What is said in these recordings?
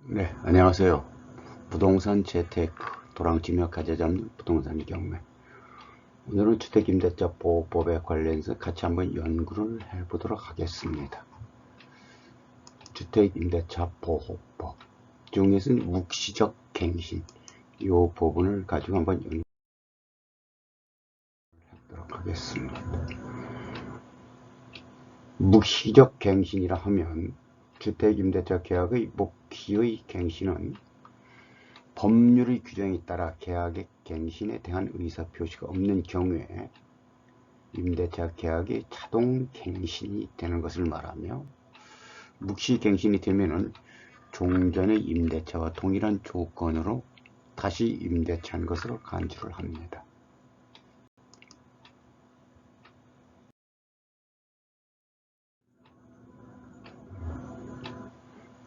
네, 안녕하세요. 부동산 재테크, 도랑지며 가져 잡는 부동산 경매. 오늘은 주택임대차 보호법에 관련해서 같이 한번 연구를 해보도록 하겠습니다. 주택임대차 보호법 중에서는 묵시적 갱신, 이 부분을 가지고 한번 연구를 해보도록 하겠습니다. 묵시적 갱신이라 하면 주택임대차 계약의 묵시의 갱신은 법률의 규정에 따라 계약의 갱신에 대한 의사표시가 없는 경우에 임대차 계약이 자동 갱신이 되는 것을 말하며, 묵시 갱신이 되면은 종전의 임대차와 동일한 조건으로 다시 임대차한 것으로 간주를 합니다.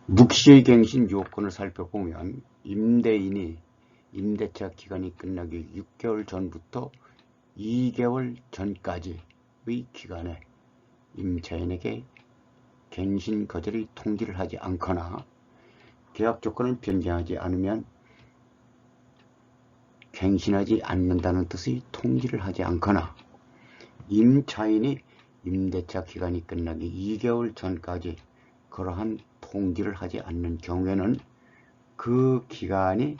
묵시의 갱신 요건을 살펴보면 임대인이 임대차 기간이 끝나기 6개월 전부터 2개월 전까지의 기간에 임차인에게 갱신 거절의 통지를 하지 않거나 계약 조건을 변경하지 않으면 갱신하지 않는다는 뜻의 통지를 하지 않거나, 임차인이 임대차 기간이 끝나기 2개월 전까지 그러한 통지를 하지 않는 경우에는 그 기간이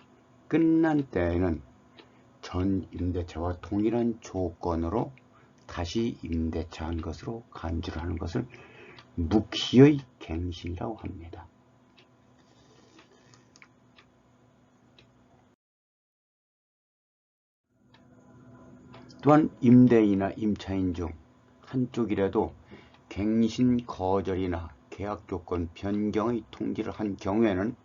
끝난 때에는 전 임대차와 동일한 조건으로 다시 임대차한 것으로 간주를 하는 것을 묵시의 갱신이라고 합니다. 또한 임대인이나 임차인 중 한쪽이라도 갱신 거절이나 계약 조건 변경의 통지를 한 경우에는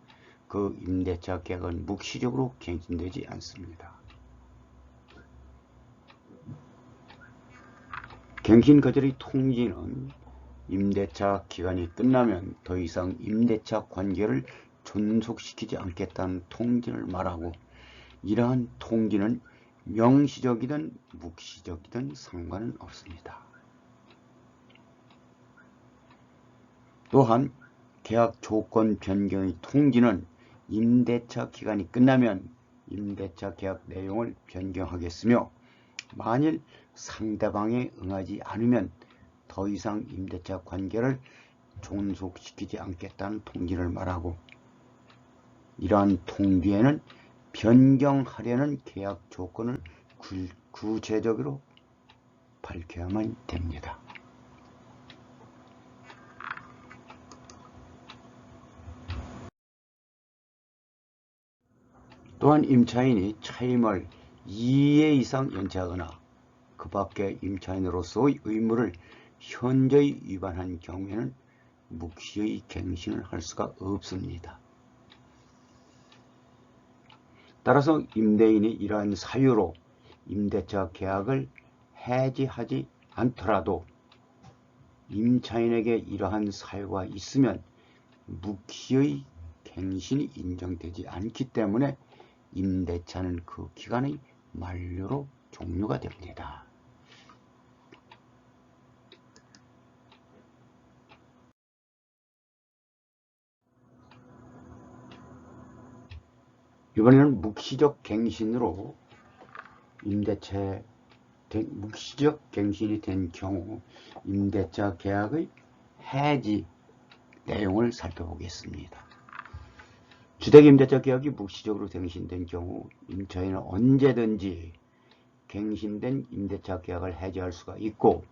그 임대차 계약은 묵시적으로 갱신되지 않습니다. 갱신 거절의 통지는 임대차 기간이 끝나면 더 이상 임대차 관계를 존속시키지 않겠다는 통지를 말하고, 이러한 통지는 명시적이든 묵시적이든 상관은 없습니다. 또한 계약 조건 변경의 통지는 임대차 기간이 끝나면 임대차 계약 내용을 변경하겠으며, 만일 상대방에 응하지 않으면 더 이상 임대차 관계를 존속시키지 않겠다는 통지를 말하고, 이러한 통지에는 변경하려는 계약 조건을 구체적으로 밝혀야만 됩니다. 또한 임차인이 차임을 2회 이상 연체하거나 그 밖에 임차인으로서의 의무를 현저히 위반한 경우에는 묵시의 갱신을 할 수가 없습니다. 따라서 임대인이 이러한 사유로 임대차 계약을 해지하지 않더라도 임차인에게 이러한 사유가 있으면 묵시의 갱신이 인정되지 않기 때문에 임대차는 그 기간의 만료로 종료가 됩니다. 이번에는 묵시적 갱신으로 묵시적 갱신이 된 경우 임대차 계약의 해지 내용을 살펴보겠습니다. 주택임대차 계약이 묵시적으로 갱신된 경우 임차인은 언제든지 갱신된 임대차 계약을 해지할 수가 있고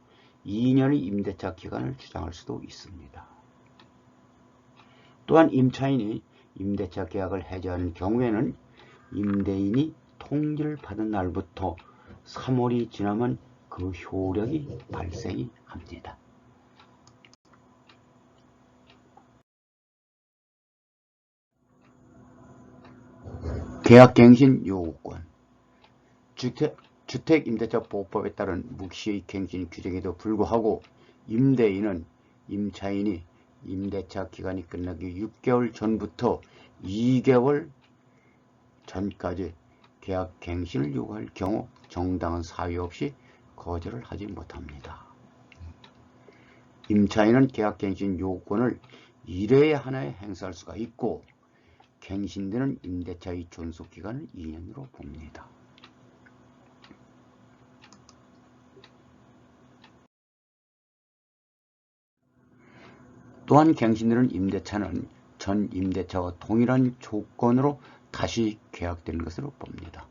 2년의 임대차 기간을 주장할 수도 있습니다. 또한 임차인이 임대차 계약을 해지하는 경우에는 임대인이 통지를 받은 날부터 3월이 지나면 그 효력이 발생이 합니다. 계약갱신 요구권. 주택임대차보호법에 따른 묵시의 갱신 규정에도 불구하고 임대인은 임차인이 임대차 기간이 끝나기 6개월 전부터 2개월 전까지 계약갱신을 요구할 경우 정당한 사유 없이 거절을 하지 못합니다. 임차인은 계약갱신 요구권을 1회에 하나에 행사할 수가 있고 갱신되는 임대차의 존속기간을 2년으로 봅니다. 또한 갱신되는 임대차는 전 임대차와 동일한 조건으로 다시 계약되는 것으로 봅니다.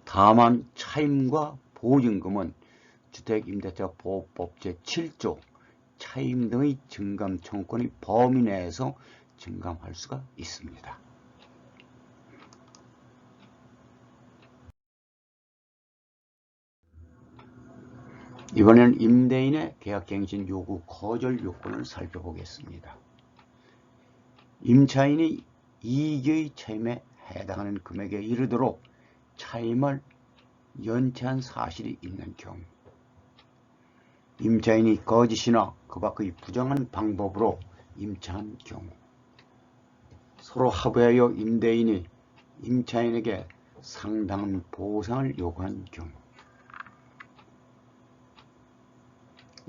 다만 차임과 보증금은 주택임대차보호법 제7조 차임 등의 증감 청구권의 범위 내에서 증감할 수가 있습니다. 이번에는 임대인의 계약갱신 요구 거절 요건을 살펴보겠습니다. 임차인이 2개의 차임에 해당하는 금액에 이르도록 차임을 연체한 사실이 있는 경우, 임차인이 거짓이나 그 밖의 부정한 방법으로 임차한 경우, 서로 합의하여 임대인이 임차인에게 상당한 보상을 요구한 경우,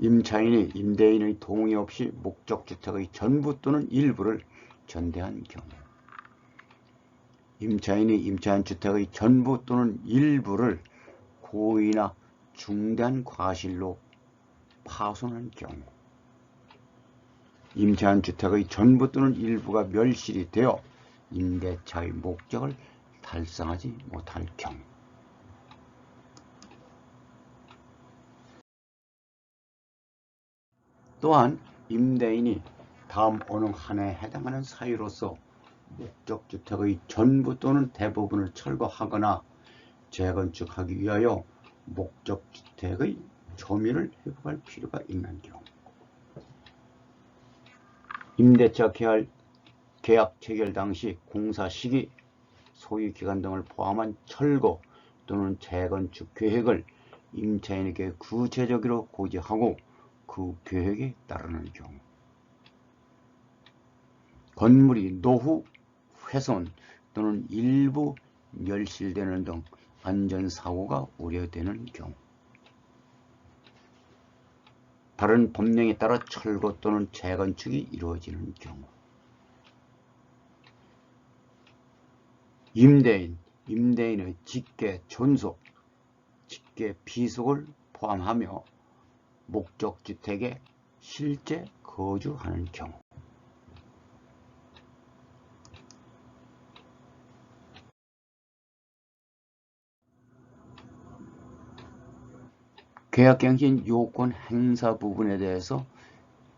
임차인이 임대인의 동의 없이 목적주택의 전부 또는 일부를 전대한 경우, 임차인이 임차한 주택의 전부 또는 일부를 고의나 중대한 과실로 파손한 경우, 임차한 주택의 전부 또는 일부가 멸실이 되어 임대차의 목적을 달성하지 못할 경우, 또한 임대인이 다음 어느 하나에 해당하는 사유로서 목적주택의 전부 또는 대부분을 철거하거나 재건축하기 위하여 목적주택의 점유를 회복할 필요가 있는 경우, 임대차 계약 체결 당시 공사 시기, 소유 기간 등을 포함한 철거 또는 재건축 계획을 임차인에게 구체적으로 고지하고 그 계획에 따르는 경우, 건물이 노후 훼손 또는 일부 멸실되는 등 안전사고가 우려되는 경우, 다른 법령에 따라 철거 또는 재건축이 이루어지는 경우, 임대인의 직계 존속, 직계 비속을 포함하며 목적주택에 실제 거주하는 경우, 계약갱신 요건 행사 부분에 대해서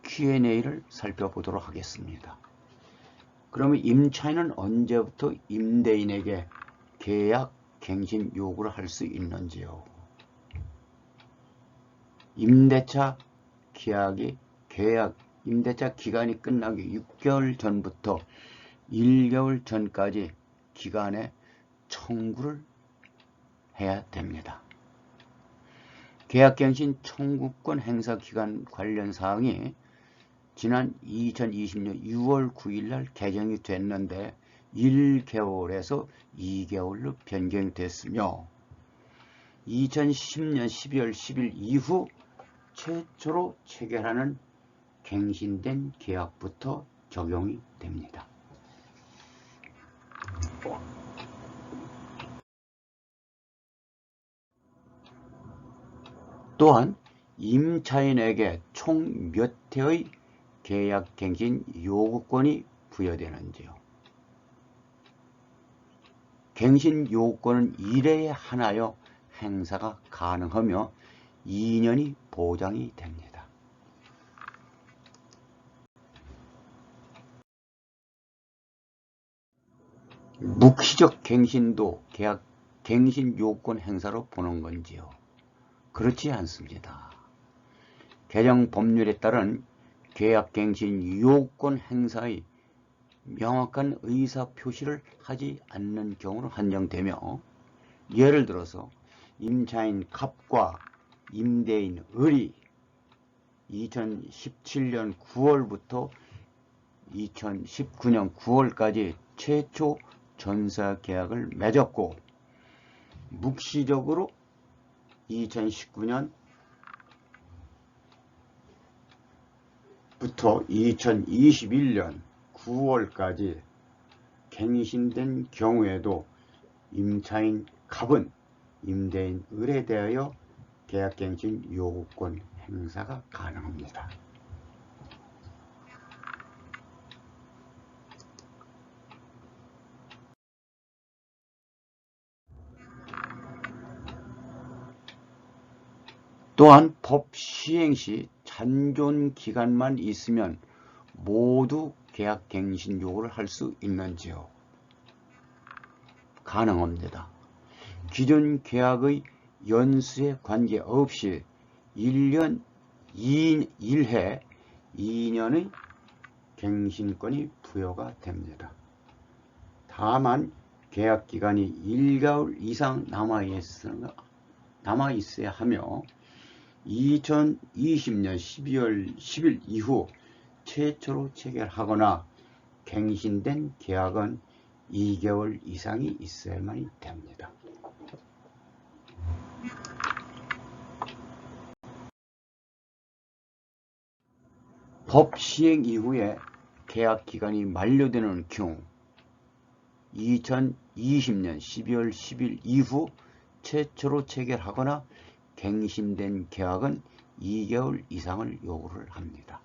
Q&A를 살펴보도록 하겠습니다. 그러면 임차인은 언제부터 임대인에게 계약갱신 요구를 할 수 있는지요? 임대차 기간이 끝나기 6개월 전부터 1개월 전까지 기간에 청구를 해야 됩니다. 계약갱신 청구권 행사 기간 관련 사항이 지난 2020년 6월 9일 날 개정이 됐는데 1개월에서 2개월로 변경이 됐으며 2010년 12월 10일 이후 최초로 체결하는 갱신된 계약부터 적용이 됩니다. 또한 임차인에게 총 몇 회의 계약갱신 요구권이 부여되는지요? 갱신 요구권은 1회에 하나여 행사가 가능하며 2년이 보장이 됩니다. 묵시적 갱신도 갱신 요건 행사로 보는 건지요? 그렇지 않습니다. 개정 법률에 따른 계약갱신 요건 행사의 명확한 의사표시를 하지 않는 경우로 한정되며, 예를 들어서 임차인 갑과 임대인 을이 2017년 9월부터 2019년 9월까지 최초 전세 계약을 맺었고 묵시적으로 2019년부터 2021년 9월까지 갱신된 경우에도 임차인 갑은 임대인 을에 대하여 계약갱신 요구권 행사가 가능합니다. 또한 법 시행 시 잔존 기간만 있으면 모두 계약갱신 요구를 할 수 있는지요? 가능합니다. 기존 계약의 연수에 관계없이 1년 1회 2년의 갱신권이 부여가 됩니다. 다만 계약기간이 1개월 이상 남아있어야 하며 2020년 12월 10일 이후 최초로 체결하거나 갱신된 계약은 2개월 이상이 있어야만 됩니다. 법 시행 이후에 계약 기간이 만료되는 경우 2020년 12월 10일 이후 최초로 체결하거나 갱신된 계약은 2개월 이상을 요구를 합니다.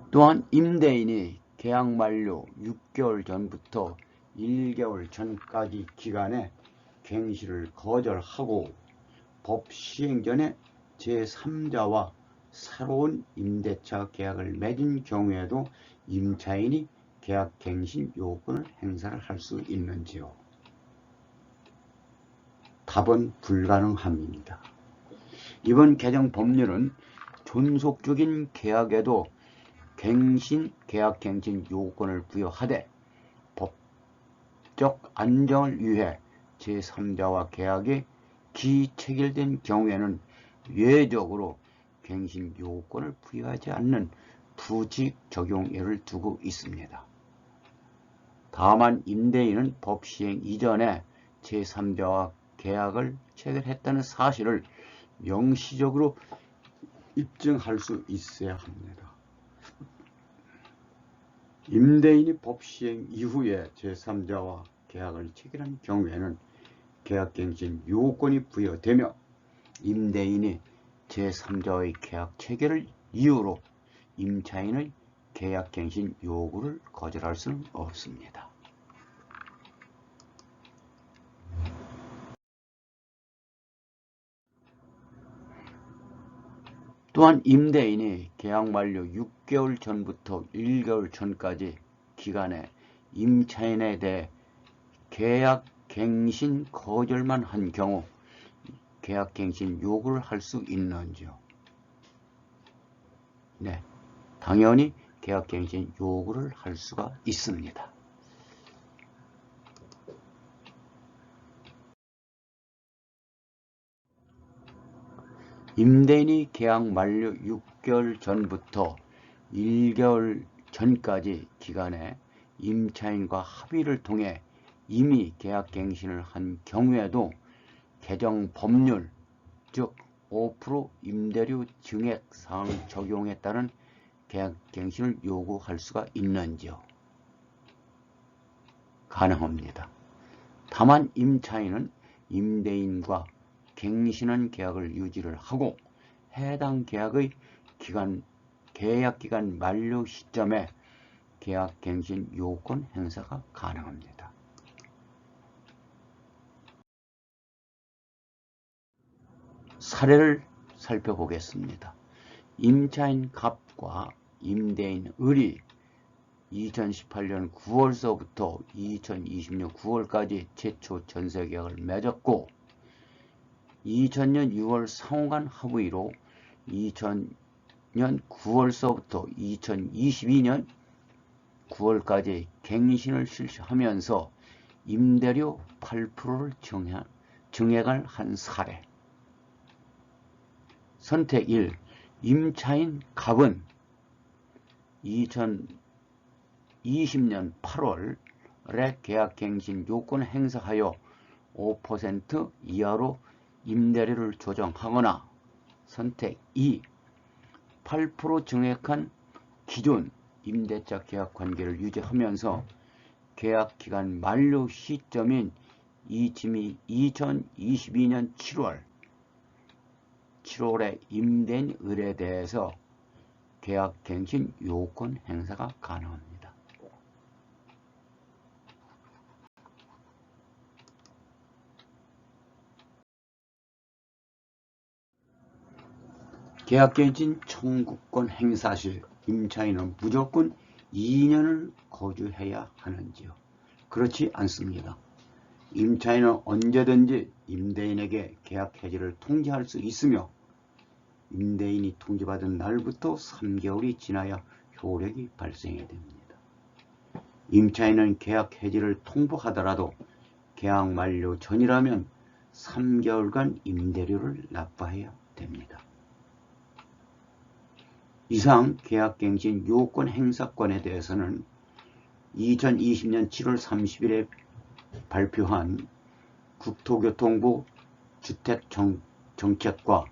또한 임대인이 계약 만료 6개월 전부터 1개월 전까지 기간에 갱신을 거절하고 법 시행 전에 제3자와 새로운 임대차 계약을 맺은 경우에도 임차인이 계약 갱신 요구권을 행사를 할 수 있는지요? 답은 불가능합니다. 이번 개정 법률은 존속적인 계약에도 계약 갱신 요구권을 부여하되 법적 안정을 위해 제3자와 계약이 기체결된 경우에는 예외적으로 갱신 요구권을 부여하지 않는 부직 적용예를 두고 있습니다. 다만 임대인은 법 시행 이전에 제3자와 계약을 체결했다는 사실을 명시적으로 입증할 수 있어야 합니다. 임대인이 법 시행 이후에 제3자와 계약을 체결한 경우에는 계약갱신 요구권이 부여되며 임대인이 제3자의 계약 체결을 이유로 임차인의 계약갱신 요구를 거절할 수는 없습니다. 또한 임대인이 계약 만료 6개월 전부터 1개월 전까지 기간에 임차인에 대해 계약 갱신 거절만 한 경우 계약 갱신 요구를 할 수 있는지요? 네, 당연히 계약 갱신 요구를 할 수가 있습니다. 임대인이 계약 만료 6개월 전부터 1개월 전까지 기간에 임차인과 합의를 통해 이미 계약 갱신을 한 경우에도 개정 법률 즉 5% 임대료 증액 사항 적용에 따른 계약 갱신을 요구할 수가 있는지요? 가능합니다. 다만 임차인은 임대인과 갱신한 계약을 유지를 하고 해당 계약의 계약 기간 만료 시점에 계약 갱신 요구권 행사가 가능합니다. 사례를 살펴보겠습니다. 임차인 갑과 임대인 을이 2018년 9월서부터 2020년 9월까지 최초 전세계약을 맺었고 2000년 6월 상호간 합의로 2000년 9월서부터 2022년 9월까지 갱신을 실시하면서 임대료 8%를 증액을 한 사례. 선택 1. 임차인 갑은 2020년 8월에 계약갱신 요건을 행사하여 5% 이하로 임대료를 조정하거나 선택 2. 8% 정액한 기존 임대차 계약 관계를 유지하면서 계약 기간 만료 시점인 2022년 7월에 임대인 을에 대해서 계약갱신 요건 행사가 가능합니다. 계약갱신 청구권 행사 시 임차인은 무조건 2년을 거주해야 하는지요? 그렇지 않습니다. 임차인은 언제든지 임대인에게 계약 해지를 통지할 수 있으며 임대인이 통지받은 날부터 3개월이 지나야 효력이 발생해야 됩니다. 임차인은 계약 해지를 통보하더라도 계약 만료 전이라면 3개월간 임대료를 납부해야 됩니다. 이상 계약갱신 요건 행사권에 대해서는 2020년 7월 30일에 발표한 국토교통부 주택정책과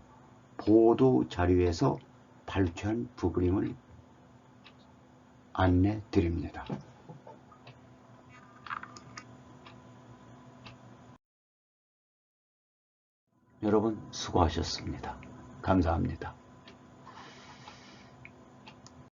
보도자료에서 발췌한 부분임을 안내 드립니다. 여러분 수고하셨습니다. 감사합니다.